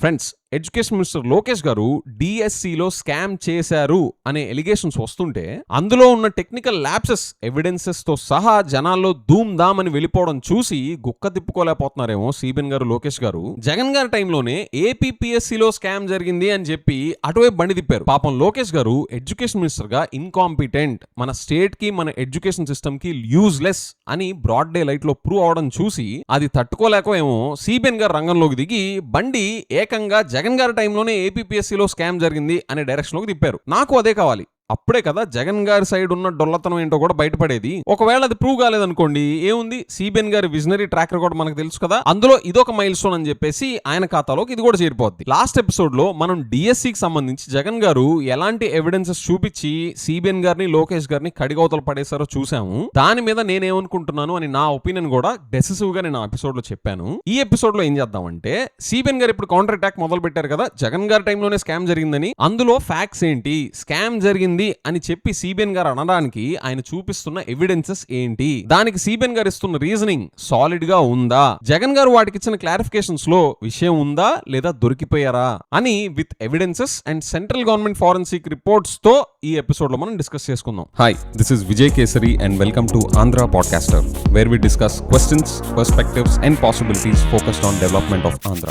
Friends, education minister Lokesh గారు డిఎస్సిలో scam చేశారు అనే ఎలిగేషన్స్ వస్తుంటే అందులో ఉన్న టెక్నికల్ ల్యాప్సెస్ ఎవిడెన్సెస్ తో సహా జనాల్లో ధూమ్ ధామ్ అని వెళ్ళిపోవడం చూసి గుక్క తిప్పుకోలేకపోతున్నారేమో సిబిఎన్ గారు, లోకేష్ గారు. జగన్ గారి టైంలోనే ఏపీపీఎస్సీలో స్కామ్ జరిగింది అని చెప్పి అటువైపు బండి తిప్పారు. పాపం లోకేష్ గారు ఎడ్యుకేషన్ మినిస్టర్ గా ఇన్కాంపిటెంట్, మన స్టేట్ కి మన ఎడ్యుకేషన్ సిస్టమ్ కి యూజ్లెస్ అని బ్రాడ్ డే లైట్ లో ప్రూవ్ అవడం చూసి అది తట్టుకోలేక ఏమో సిబిఎన్ గారు రంగంలోకి దిగి బండి ఏకంగా జగన్ గారి టైంలోనే ఏపీపీఎస్సీలో స్కామ్ జరిగింది అనే డైరెక్షన్ లోకి తిప్పారు. నాకు అదే కావాలి. అప్పుడే కదా జగన్ గారి సైడ్ ఉన్న డొల్లతనం ఏంటో కూడా బయటపడేది. ఒకవేళ అది ప్రూవ్ కాలేదనుకోండి, ఏముంది, సిబిఎన్ గారి విజనరీ ట్రాక్ రికార్డ్ మనకు తెలుసు కదా, అందులో ఇదొక మైల్ స్టోన్ అని చెప్పేసి ఆయన ఖాతాలోకి ఇది కూడా చేరిపోద్ది. లాస్ట్ ఎపిసోడ్ లో మనం డిఎస్సికి సంబంధించి జగన్ గారు ఎలాంటి ఎవిడెన్సెస్ చూపించి సిబిఎన్ గారిని, లోకేష్ గారిని కడిగవతలు పడేశారో చూసాము. దాని మీద నేనేమనుకుంటున్నాను అని నా ఒపీనియన్ కూడా డెసిసివ్ గా నేను ఆ ఎపిసోడ్ లో చెప్పాను. ఈ ఎపిసోడ్ లో ఏం చేద్దామంటే, సిబిఎన్ గారు ఇప్పుడు కౌంటర్ అటాక్ మొదలు పెట్టారు కదా, జగన్ గారి టైంలోనే స్కామ్ జరిగిందని. అందులో ఫ్యాక్ట్స్ ఏంటి, స్కామ్ జరిగింది అని చెప్పి సిబిఎన్ గారు అనడానికి ఆయన చూపిస్తున్న ఎవిడెన్సెస్ ఏంటి, దానికి సిబిఎన్ గారు ఇస్తున్న రీజనింగ్ సాలిడ్ గా ఉందా, జగన్ గారు వాటికి ఇచ్చిన క్లారిఫికేషన్స్ లో విషయం ఉందా లేదా దొరికిపోయారా అని with evidences and central government forensic reports తో ఈ ఎపిసోడ్ లో మనం డిస్కస్ చేసుకుందాం. Hi, this is Vijay Kesari and welcome to Andhra podcaster, where we discuss questions, perspectives and possibilities focused on development of Andhra.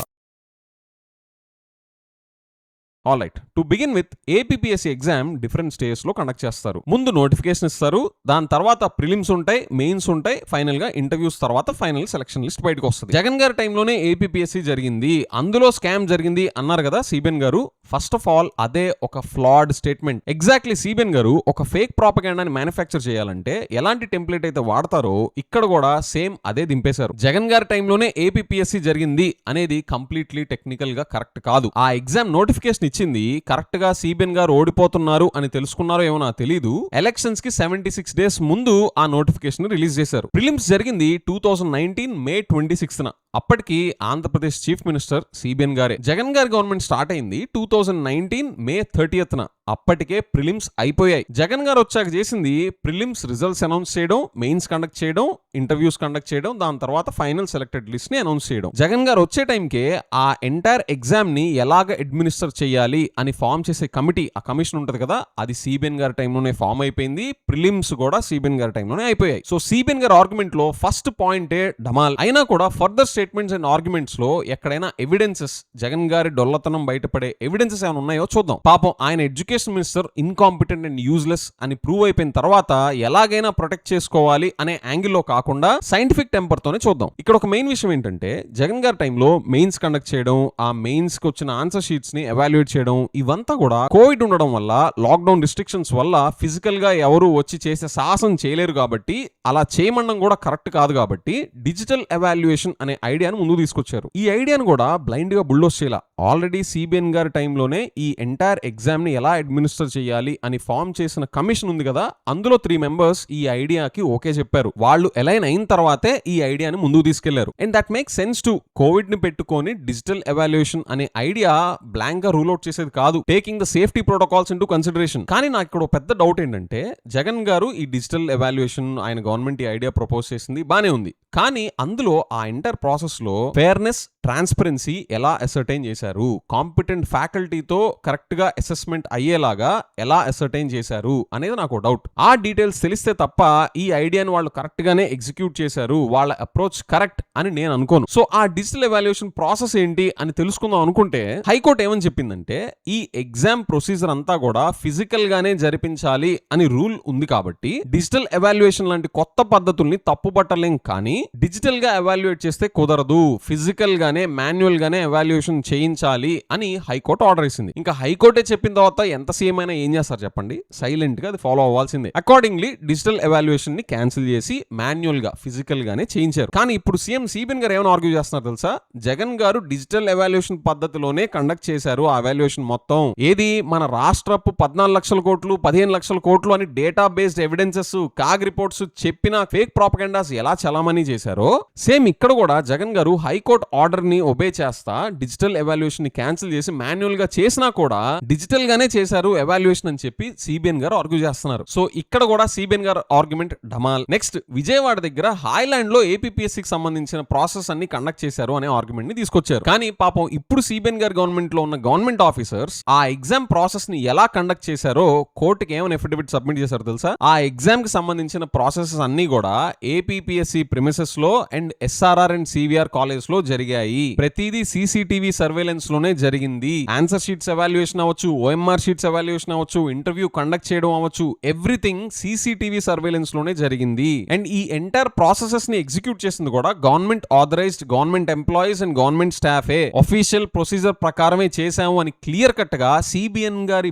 Alright, to begin with, APPSC exam different stages లో conduct చేస్తారు. ముందు notification ఇస్తారు, దాని తర్వాత ప్రిలిమ్స్ ఉంటాయి, మెయిన్స్ ఉంటాయి, final గా interviews తర్వాత ఫైనల్ సెలక్షన్ లిస్ట్ బయటకు వస్తుంది. జగన్ గారి టైంలోనే ఏపీపీఎస్సీ జరిగింది, అందులో స్కామ్ జరిగింది అన్నారు కదా సిబిఎన్ గారు. ఫస్ట్ ఆఫ్ ఆల్ అదే ఒక ఫ్లాడ్ స్టేట్మెంట్. ఎగ్జాక్ట్లీ సిబిఎన్ గారు ఒక ఫేక్ ప్రాపగాండాని మ్యానుఫ్యాక్చర్ చేయాలంటే ఎలాంటి టెంప్లెట్ అయితే వాడతారో ఇక్కడ కూడా సేమ్ అదే దింపేశారు. జగన్ గారి టైంలోనే ఏపీపీఎస్సీ జరిగింది అనేది కంప్లీట్లీ టెక్నికల్ గా కరెక్ట్ కాదు. ఆ ఎగ్జామ్ నోటిఫికేషన్ ఇచ్చింది కరెక్ట్ గా సిబిఎన్ గారు ఓడిపోతున్నారు అని తెలుసుకున్నారో ఏమో నాకు తెలీదు. ఎలక్షన్స్ కి 76 days ముందు ఆ నోటిఫికేషన్ రిలీజ్ చేశారు. ప్రిలిమ్స్ జరిగింది 2019 మే 26న. అప్పటికి ఆంధ్రప్రదేశ్ చీఫ్ మినిస్టర్ సిబిఎన్ గారే. జగన్ గారి గవర్నమెంట్ స్టార్ట్ అయింది 2019 మే 30న. అప్పటికే ప్రిలిమ్స్ అయిపోయాయి. జగన్ గారు వచ్చాక చేసింది ప్రిలిమ్స్ రిజల్ట్స్ అనౌన్స్ చేయడం, మెయిన్స్ కండక్ట్ చేయడం, ఇంటర్వ్యూస్ కండక్ట్ చేయడం, దాని తర్వాత ఫైనల్ సెలెక్టెడ్ లిస్ట్ ని అనౌన్స్ చేయడం. జగన్ గారు వచ్చే టైంకే ఆ ఎంటైర్ ఎగ్జామ్ ని ఎలాగ అడ్మినిస్టర్ చేయాలి అని ఫామ్ చేసే కమిటీ, ఆ కమిషన్ ఉంటది కదా, అది సిబిఎన్ గారి టైంలోనే ఫామ్ అయిపోయింది. ప్రిలిమ్స్ కూడా సిబిఎన్ గారి టైంలోనే అయిపోయాయి. సో సిబిఎన్ గారి ఆర్గ్యుమెంట్ లో ఫస్ట్ పాయింటే డమాల్. అయినా కూడా ఫర్దర్ స్టేట్మెంట్స్ అండ్ ఆర్గ్యుమెంట్స్ లో ఎక్కడైనా ఎవిడెన్సెస్, జగన్ గారి డొల్లతనం బయటపడే ఎవిడెన్సెస్ ఏమైనా ఉన్నాయో చూద్దాం. పాపం ఆయన education minister incompetent and useless అని ప్రూవ్ అయిపోయిన తర్వాత ఎలాగైనా ప్రొటెక్ట్ చేసుకోవాలి అనే యాంగిల్లో కాకుండా సైంటిఫిక్ టెంపర్ తోనే చూద్దాం. ఇక్కడ ఒక మెయిన్ విషయం ఏంటంటే, జగన్ గారి టైంలో మెయిన్స్ కండక్ట్ చేయడం, ఆ మెయిన్స్ కి వచ్చిన ఆన్సర్ షీట్స్ ని ఎవాల్యుయేట్ చేయడం, ఇవంతా కూడా కోవిడ్ ఉండడం వల్ల, లాక్డౌన్ రిస్ట్రిక్షన్స్ వల్ల ఫిజికల్ గా ఎవరు వచ్చి చేసే సాహసం చేయలేరు కాబట్టి, అలా చేయమండం కూడా కరెక్ట్ కాదు కాబట్టి డిజిటల్ ఎవాల్యుయేషన్ అనే ఐడియాను ముందుకు తీసుకొచ్చారు. ఈ ఐడియాను కూడా బ్లైండ్ గా బుల్డోస్ చేయాల. ఆల్రెడీ సిబిఎన్ గారి టైంలోనే ఈ ఎంటైర్ ఎగ్జామ్ ని ఎలా అడ్మినిస్టర్ చేయాలి అని ఫామ్ చేసిన కమిషన్ ఉంది కదా, అందులో 3 members ఈ ఐడియాకి ఓకే చెప్పారు. వాళ్ళు ఎలైన్ అయిన తర్వాతే ఈ ఐడియాని ముందుకు తీసుకెళ్లారు. And that make sense to. Covid ని పెట్టుకొని డిజిటల్ ఎవాల్యుయేషన్ అనే ఐడియా బ్లాంక్ గా రూల్ అవుట్ చేసేది కాదు, taking the safety protocols into consideration. కానీ నాకు ఇక్కడ పెద్ద డౌట్ ఏంటంటే, జగన్ గారు ఈ డిజిటల్ ఎవాల్యుయేషన్, ఆయన గవర్నమెంట్ ఈ ఐడియా ప్రపోజ్ చేసింది బానే ఉంది, కానీ అందులో ఆ ఎంటైర్ ప్రాసెస్ లో ఫెయిర్నెస్, ట్రాన్స్పరెన్సీ ఎలా అసర్టైన్ చేశారు, కాంపిటెంట్ ఫ్యాకల్టీతో కరెక్ట్ గా అసెస్మెంట్ అయ్యేలాగా ఎలా అసర్టైన్ చేశారు అనేది నాకు డౌట్. ఆ డీటెయిల్స్ తెలిస్తే తప్ప ఈ ఐడియాని వాళ్ళు కరెక్ట్ గానే ఎగ్జిక్యూట్ చేశారు, వాళ్ళ అప్రోచ్ కరెక్ట్ అని నేను అనుకోను. సో ఆ డిజిటల్ ఎవాల్యుయేషన్ ప్రాసెస్ ఏంటి అని తెలుసుకుందాం అనుకుంటే, హైకోర్టు ఏమని చెప్పిందంటే, ఈ ఎగ్జామ్ ప్రొసీజర్ అంతా కూడా ఫిజికల్ గానే జరిపించాలి అని రూల్ ఉంది కాబట్టి డిజిటల్ ఎవాల్యుయేషన్ లాంటి కొత్త పద్ధతుల్ని తప్పుపట్టలేం, కానీ డిజిటల్ గా ఎవాల్యుయేట్ చేస్తే కుదరదు, ఫిజికల్ గానే మాన్యువల్ గానే ఎవాల్యుయేషన్ చేయించాలి అని హైకోర్టు ఆర్డర్ ఇచ్చింది. ఇంకా హైకోర్టే చెప్పిన తర్వాత ఎంత సీఎం అయినా ఏం చేస్తారు చెప్పండి, సైలెంట్ గా అది ఫాలో అవ్వాల్సిందే. అకార్డింగ్లీ డిజిటల్ ఎవాల్యుయేషన్ ని క్యాన్సిల్ చేసి మాన్యువల్ గా, ఫిజికల్ గానే చేయించారు. కానీ ఇప్పుడు సీఎం సిబిఎన్ గారు ఏమైనా ఆర్గ్యూ చేస్తున్నారు తెలుసా, జగన్ గారు డిజిటల్ ఎవాల్యుయేషన్ పద్ధతిలోనే కండక్ట్ చేశారు ఆ ఎవాల్యుయేషన్ మొత్తం. ఏది, మన రాష్ట్రపు 14 లక్షల కోట్లు, 15 లక్షల కోట్లు అని data based evidences, CAG reports చెప్పిన ఫేక్ ప్రాపగండాస్ ఎలా చలామణి చేశారో, సేమ్ ఇక్కడ కూడా జగన్ గారు హైకోర్టు ఆర్డర్ ని ఒబే చేస్తా డిజిటల్ ఎవాల్యుయేషన్ ఎవాల్యుయేషన్ ని క్యాన్సిల్ చేసి మాన్యువల్ గా చేసినా కూడా డిజిటల్ గానే చేశారు ఎవాల్యుయేషన్ అని చెప్పి సిబిఎన్ గారు ఆర్గ్యూ చేస్తున్నారు. సో ఇక్కడ కూడా సిబిఎన్ గారు ఆర్గ్యుమెంట్ డమాల్. నెక్స్ట్ విజయవాడ దగ్గర హాయ్లాండ్ లో ఏపీపీఎస్సీ కి సంబంధించిన ప్రాసెస్ అన్ని కండక్ట్ చేశారు అనే ఆర్గ్యుమెంట్ ని తీసుకొచ్చారు. కానీ పాపం ఇప్పుడు సిబిఎన్ గారి గవర్నమెంట్ లో ఉన్న గవర్నమెంట్ ఆఫీసర్స్ ఆ ఎగ్జామ్ ప్రాసెస్ ని ఎలా కండక్ట్ చేశారో కోర్టుకి ఏమైనా ఎఫిడవిట్ సబ్మిట్ చేశారు తెలుసా? ఆ ఎగ్జామ్ కి సంబంధించిన ప్రాసెసెస్ అన్ని కూడా ఏపీపీఎస్సీ ప్రిమిసెస్ లో and SRR and CVR college లో జరిగాయి. ప్రతిదీ సీసీటీవీ సర్వేలెన్స్ లోనే జరిగింది. ఆన్సర్ షీట్స్ ఎవాల్యుయేషన్ అవ్వచ్చు, ఓఎంఆర్ షీట్స్ ఎవాల్యుయేషన్ అవ్వచ్చు, ఇంటర్వ్యూ కండక్ట్ చేయడం అవ్వచ్చు, ఎవ్రీథింగ్ సీసీటీవీ సర్వేలెన్స్ లోనే జరిగింది. అండ్ ఈ ఎంటైర్ ప్రాసెసెస్ ని ఎగ్జిక్యూట్ చేసింది కూడా government authorized government employees and government స్టాఫే. ఆఫీషియల్ ప్రొసీజర్ ప్రకారమే చేశాము అని క్లియర్ కట్ గా సిబిఎన్ గారి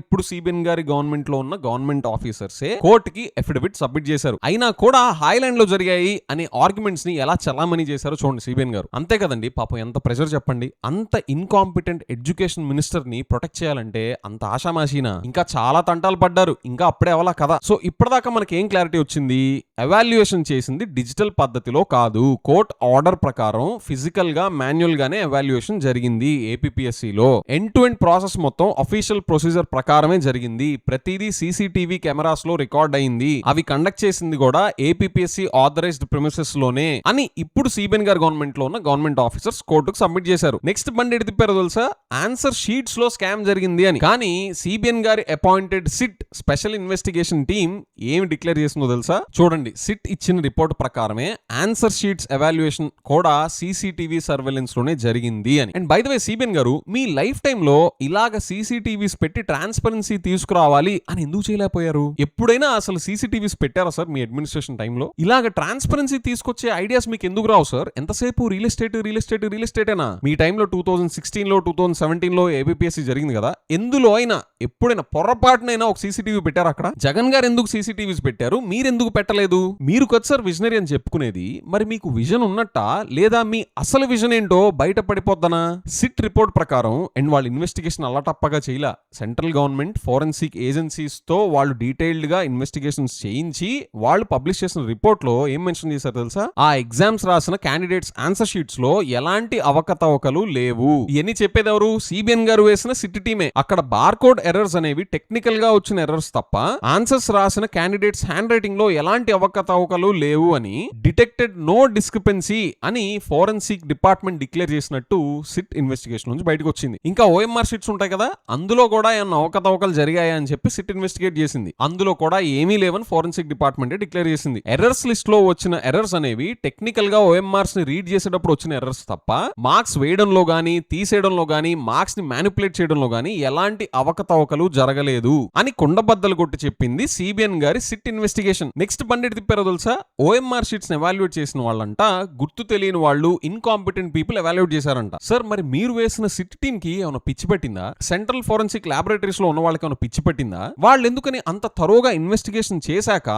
గవర్నమెంట్ లో ఉన్న గవర్నమెంట్ ఆఫీసర్సే కోర్టుకి ఎఫిడవిట్ సబ్మిట్ చేశారు. అయినా కూడా హాయ్లాండ్ లో జరిగాయి అనే ఆర్గ్యుమెంట్స్ ని ఎలా చలామణి చేశారో చూడండి సిబిఎన్ గారు. అంతే కదండి, పాపం ఎంత ప్రెషర్ చెప్పండి. అంత ఇన్కాంపిటెంట్ ఎడ్యుకేషన్ మినిస్టర్ ని ప్రొటెక్ట్ చేయాలంటే అంత ఆషామాషీనా? ఇంకా చాలా తంటాలు పడ్డారు, ఇంకా అప్పుడే అవలా కదా. సో ఇప్పటిదాకా మనకి ఏం క్లారిటీ వచ్చింది? ఎవాల్యుయేషన్ చేసింది డిజిటల్ పద్ధతిలో కాదు, కోర్ట్ ఆర్డర్ ప్రకారం ఫిజికల్ గా మాన్యువల్ గానే ఎవాల్యుయేషన్ జరిగింది. ఏపీపీఎస్సీలో ఎండ్ టు ఎండ్ ప్రాసెస్ మొత్తం అఫీషియల్ ప్రొసీజర్ ప్రకారమే జరిగింది. ప్రతిదీ సీసీటీవీ కెమెరాస్ లో రికార్డ్ అయింది. అవి కండక్ట్ చేసింది కూడా ఏపీపీఎస్సీ ఆథరైజ్డ్ ప్రిమిసెస్ లోనే అని ఇప్పుడు సిబిఎన్ గారి గవర్నమెంట్ లో ఉన్న గవర్నమెంట్ ఆఫీసర్స్ కోర్టుకు సబ్మిట్ చేశారు. నెక్స్ట్ బండి ఎడి తిప్పారు తెలుసా? ఆన్సర్ షీట్స్ లో స్కామ్ జరిగింది అని. కానీ సిబిఎన్ గారి appointed SIT special investigation team ఏమి డిక్లేర్ చేసిందో తెలుసా? చూడండి, సిట్ ఇచ్చిన రిపోర్ట్ ప్రకారమే ఆన్సర్ షీట్స్ ఎవాల్యుయేషన్ కూడా సీసీటీవీ సర్వేలెన్స్ లోనే జరిగింది అని. And by the way CBN గారు, మీ లైఫ్ టైమ్ లో ఇలాగ సీసీటీవీస్ పెట్టి ట్రాన్స్పరెన్సీ తీసుకురావాలి అని ఎందుకు చేయలేకపోయారు? ఎప్పుడైనా అసలు సీసీటీవీస్ పెట్టారా సార్ మీ అడ్మినిస్ట్రేషన్ టైంలో? ఇలాగ ట్రాన్స్పరెన్సీ తీసుకొచ్చే ఐడియాస్ మీకు ఎందుకు రావు సార్? ఎంతసేపు రియల్ ఎస్టేటేనా? మీ టైంలో 2016 లో 2017 లో ఏపీపీఎస్సీ జరిగింది కదా, ఎందులో అయినా ఎప్పుడైనా పొరపాటునైనా ఒక సీసీటీవీ పెట్టారు అక్కడ? జగన్ గారు ఎందుకు సీసీటీవీస్ పెట్టారు, మీరెందుకు పెట్టలేదు? మీరు కదా సార్ విజనరీ అని చెప్పుకునేది. మరి మీకు విజన్ ఉన్నట్టా లేదా మీ అసలు విజన్ ఏంటో బయట పడిపోద్దనా? సిట్ రిపోర్ట్ ప్రకారం అండ్ వాళ్ళ ఇన్వెస్టిగేషన్ అలా టప్పగా చేయలా. సెంట్రల్ గవర్నమెంట్ ఫోరెన్సిక్ ఏజెన్సీస్ తో వాళ్ళు డీటెయిల్డ్ గా ఇన్వెస్టిగేషన్స్ చేయించి వాళ్ళు పబ్లిష్ చేసిన రిపోర్ట్ లో ఏం మెన్షన్ చేశారు తెలుసా? ఆ ఎగ్జామ్స్ రాసిన క్యాండిడేట్స్ ఆన్సర్ షీట్స్ లో ఎలాంటి అవకతవకలు లేవు. ఇవన్నీ చెప్పేది ఎవరు? సిబిఎన్ గారు వేసిన సిట్ టీమే. అక్కడ బార్కోడ్ ఎర్రర్స్ అనేవి టెక్నికల్ గా వచ్చిన ఎర్రర్స్ తప్ప ఆన్సర్స్ రాసిన క్యాండిడేట్స్ హ్యాండ్ రైటింగ్ లో ఎలాంటి అవకతవకలు లేవు అని డిటెక్టెడ్ నో డిస్క్రిపెన్సీ అని ఫోరెన్సిక్ డిపార్ట్మెంట్ డిక్లేర్ చేసినట్టు సిట్ ఇన్వెస్టిగేషన్ నుంచి బయటకు వచ్చింది. ఇంకా ఓఎంఆర్ షీట్స్ ఉంటాయి కదా, అందులో కూడా ఏమన్నా అవకతవకలు జరిగాయా అని చెప్పి సిట్ ఇన్వెస్టిగేట్ చేసింది. అందులో కూడా ఏమీ లేవని ఫోరెన్సిక్ డిపార్ట్మెంట్ డిక్లేర్ చేసింది. ఎర్రర్స్ లిస్ట్ లో వచ్చిన ఎర్రర్స్ అనేవి టెక్నికల్ గా ఓఎంఆర్స్ ని రీడ్ చేసేటప్పుడు వచ్చిన ఎర్రర్స్ తప్ప మార్క్స్ వేయడంలో గానీ తీసేయడంలో గానీ మార్క్స్ ని మ్యానిపులేట్ చేయడంలో గానీ ఎలాంటి అవకతవకలు జరగలేదు అని కుండబద్దలు కొట్టి చెప్పింది సిబిఎన్ గారి సిట్ ఇన్వెస్టిగేషన్. నెక్స్ట్ బండి తిప్పారో తెలుసా? ఓఎంఆర్ షీట్స్ ఎవాల్యుయేట్ చేసిన వాళ్ళంట గుర్తు తెలియని వాళ్ళు, ఇన్కాంపిటెంట్ పీపుల్ ఎవాల్యుయేట్ చేశారంట. సార్ మరి మీరు వేసిన సిట్ టీమ్ కి ఏమైనా పిచ్చి పట్టిందా? సెంట్రల్ ఫోరెన్సిక్ ల్యాబొరేటరీస్ లో ఉన్న వాళ్ళకి ఏమైనా పిచ్చి పట్టిందా? వాళ్ళు ఎందుకని అంత తరోగా ఇన్వెస్టిగేషన్ చేశాక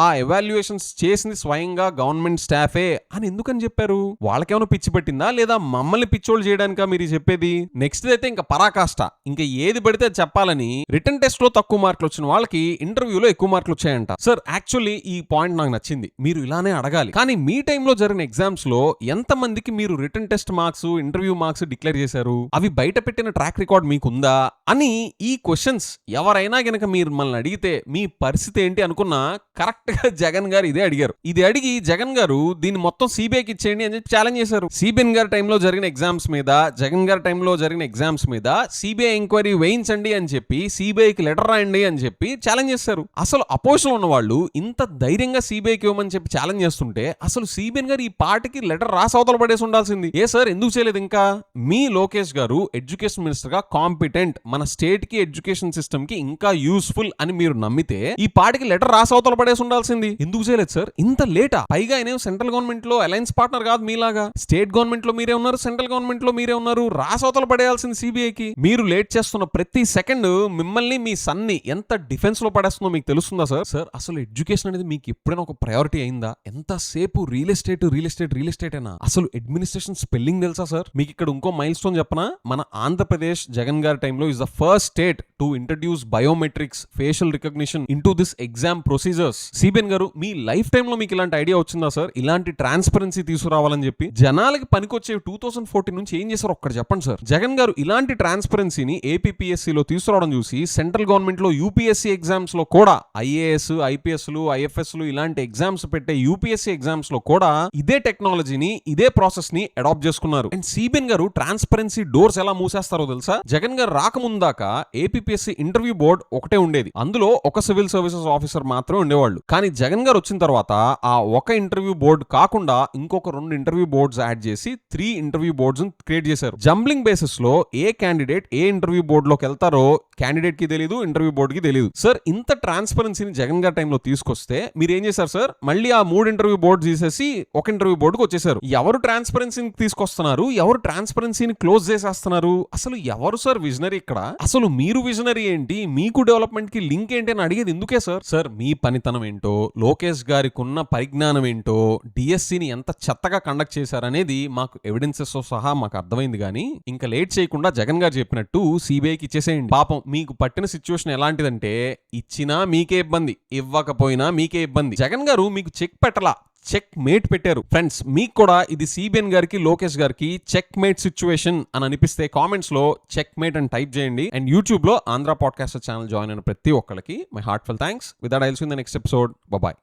ఆ ఎవాల్యుయేషన్స్ చేసింది స్వయంగా గవర్నమెంట్ స్టాఫే అని ఎందుకని చెప్పారు? వాళ్ళకేమైనా పిచ్చి పట్టిందా లేదా మమ్మల్ని పిచ్చోళ్ళు చేయడానికా మీరు చెప్పేది? నెక్స్ట్ అయితే ఇంకా పరాకాష్ట, ఇంకా ఏది పడితే చెప్పాలని రిటర్న్ టెస్ట్ లో తక్కువ మార్కులు వచ్చిన వాళ్ళకి ఇంటర్వ్యూలో ఎక్కువ మార్కులు వచ్చాయంట. సార్ యాక్చువల్లీ ఈ పాయింట్ నాకు నచ్చింది. మీరు ఇలానే అడగాలి. కానీ మీ టైంలో జరిగిన ఎగ్జామ్స్ లో ఎంత మందికి మీరు return test marks, interview marks declare చేశారు? అవి బయట పెట్టిన ట్రాక్ రికార్డ్ మీకుందా అని ఈ క్వశ్చన్స్ ఎవరైనా గనక మీరు మనల్ని అడిగితే మీ పరిస్థితి ఏంటి అనుకున్నా కరెక్ట్ గా జగన్ గారు ఇదే అడిగారు. ఇది అడిగి జగన్ గారు దీన్ని మొత్తం సిబిఐకి ఇచ్చేయండి అని చెప్పి ఛాలెంజ్ చేశారు. సిబిఎన్ గారి టైంలో జరిగిన ఎగ్జామ్స్ మీద, జగన్ గారి టైంలో జరిగిన ఎగ్జామ్స్ మీద సిబిఐ ఎంక్వైరీ వేయించండి అని చెప్పి, సిబిఐకి లెటర్ రాయండి అని చెప్పి ఛాలెంజ్ చేశారు. అసలు అపోజిషన్ ఉన్న వాళ్ళు ఇంత ధైర్యంగా సిబిఐకి ఇవ్వమని చెప్పి ఛాలెంజ్ చేస్తుంటే అసలు సిబిఎన్ గారు ఈ పార్టీకి లెటర్ రాసి అవతల పడేసి ఉండాల్సింది. ఏ సార్ ఎందుకు చేయలేదు? ఇంకా మీ లోకేష్ గారు ఎడ్యుకేషన్ మినిస్టర్ గా కాంపిటెంట్, మన స్టేట్ కి ఎడ్యుకేషన్ సిస్టమ్ కి ఇంకా యూస్ఫుల్ అని మీరు నమ్మితే ఈ పార్టీకి లెటర్ రాసి అవతల పడేసి ఉండాల్సింది. ఎందుకు చేయలేదు సార్? ఇంత లేటా? పైగా ఆయన సెంట్రల్ గవర్నమెంట్ లో అలయన్స్ పార్ట్నర్ కాదు మీలాగా. స్టేట్ గవర్నమెంట్ లో మీరే ఉన్నారు, సెంట్రల్ గవర్నమెంట్ లో మీరే ఉన్నారు. రాసి అవతల పడేయాల్సింది సిబిఐకి. మీరు లేట్ చేస్తున్న ప్రతి సెకండ్ మిమ్మల్ని, మీ సన్ని ఎంత డిఫెన్స్ లో పడేస్తుందో మీకు తెలుస్తుందా సార్? సార్ అసలు ఎడ్యుకేషన్ అనేది మీకు ఎప్పుడైనా ఒక ప్రయారిటీ అయిందా? ఎంతసేపు రియల్ ఎస్టేట్ అయినా అసలు అడ్మినిస్ట్రేషన్ స్పెల్లింగ్ తెలుసా సార్? మీకు ఇక్కడ ఇంకో మైల్ స్టోన్ చెప్పనా? మన ఆంధ్రప్రదేశ్ జగన్ గారి టైంలో is the first state to introduce biometrics, facial recognition into this exam procedures. CBN గారు మీ లైఫ్ టైమ్ లో మీకు ఇలాంటి ఐడియా వచ్చిందా సార్? ఇలాంటి ట్రాన్స్పరెన్సీ తీసుకురావాలని చెప్పి జనాలకి పనికొచ్చే 2014 నుంచి ఏం చేశారు ఒక్కటి చెప్పండి చెప్పండి సార్. జగన్ గారు ఇలాంటి ట్రాన్స్పరెన్సీని ఏపీపీఎస్సీలో తీసుకురావడం చూసి సెంట్రల్ గవర్నమెంట్ లో యూపీఎస్సీ ఎగ్జామ్స్ లో కూడా ఐఏఎస్, ఐపీఎస్లు, ఐఎఫ్ఎస్లు ఇలాంటి ఎగ్జామ్స్ పెట్టే యూపీఎస్సీ ఎగ్జామ్స్ లో కూడా ఇదే టెక్నాలజీని, ఇదే ప్రాసెస్ ని అడాప్ట్ చేసుకున్నారు. అండ్ సిబిఎన్ గారు ట్రాన్స్పరెన్సీ డోర్స్ ఎలా మూసేస్తారో తెలుసా? జగన్ గారు రాకముందాకా ఏపీపీఎస్సీ ఇంటర్వ్యూ బోర్డ్ ఒకటే ఉండేది. అందులో ఒక సివిల్ సర్వీసెస్ ఆఫీసర్ మాత్రమే ఉండేవాళ్ళు. కానీ జగన్ గారు వచ్చిన తర్వాత ఆ ఒక ఇంటర్వ్యూ బోర్డు కాకుండా ఇంకొక 2 ఇంటర్వ్యూ బోర్డ్స్ యాడ్ చేసి 3 ఇంటర్వ్యూ బోర్డ్స్ క్రియేట్ చేశారు. జంబ్లింగ్ బేసిస్ లో ఏ క్యాండిడేట్ ఏ ఇంటర్వ్యూ బోర్డులోకి వెళ్తారో క్యాండిడేట్ కి తెలియదు, ఇంటర్వ్యూ బోర్డు కి తెలియదు. సార్, ఇంత ట్రాన్స్పరెన్సీని జగన్ గారి టైంలో తీసుకొస్తే మీరు ఏం చేశారు సార్? మళ్ళీ ఆ 3 ఇంటర్వ్యూ బోర్డు తీసేసి ఒక ఇంటర్వ్యూ బోర్డుకి వచ్చేసారు. ఎవరు ట్రాన్స్పరెన్సీని తీసుకొస్తున్నారు? ఎవరు ట్రాన్స్పరెన్సీని క్లోజ్ చేసేస్తున్నారు? అసలు ఎవరు సార్ విజనరీ ఇక్కడ? అసలు మీరు విజనరీ ఏంటి? మీకు డెవలప్మెంట్ కి లింక్ ఏంటి అని అడిగేది ఎందుకే సార్? సార్, మీ పనితనం ఏంటో, లోకేష్ గారికి ఉన్న పరిజ్ఞానం ఏంటో, డిఎస్సిని ఎంత చెత్తగా కండక్ట్ చేశారనేది మాకు ఎవిడెన్సెస్ తో సహా మాకు అర్థమైంది. కానీ ఇంకా లేట్ చేయకుండా జగన్ గారు చెప్పినట్టు సిబిఐకి ఇచ్చేసేయండి. పాపం మీకు పట్టిన సిచ్యువేషన్ ఎలాంటిదంటే ఇచ్చినా మీకే ఇబ్బంది, ఇవ్వకపోయినా మీకే ఇబ్బంది. జగన్ గారు మీకు చెక్ పెట్టలా, చెక్ మేట్ పెట్టారు. ఫ్రెండ్స్, మీకు కూడా ఇది సిబిఎన్ గారికి, లోకేష్ గారికి చెక్ మేట్ సిచ్యువేషన్ అని అనిపిస్తే కామెంట్స్ లో చెక్ మేట్ అని టైప్ చేయండి. అండ్ యూట్యూబ్ లో ఆంధ్ర పాడ్కాస్టర్ ఛానల్ జాయిన్ అయిన ప్రతి ఒక్కరికి my heartful thanks. With that I will see in the next episode. By.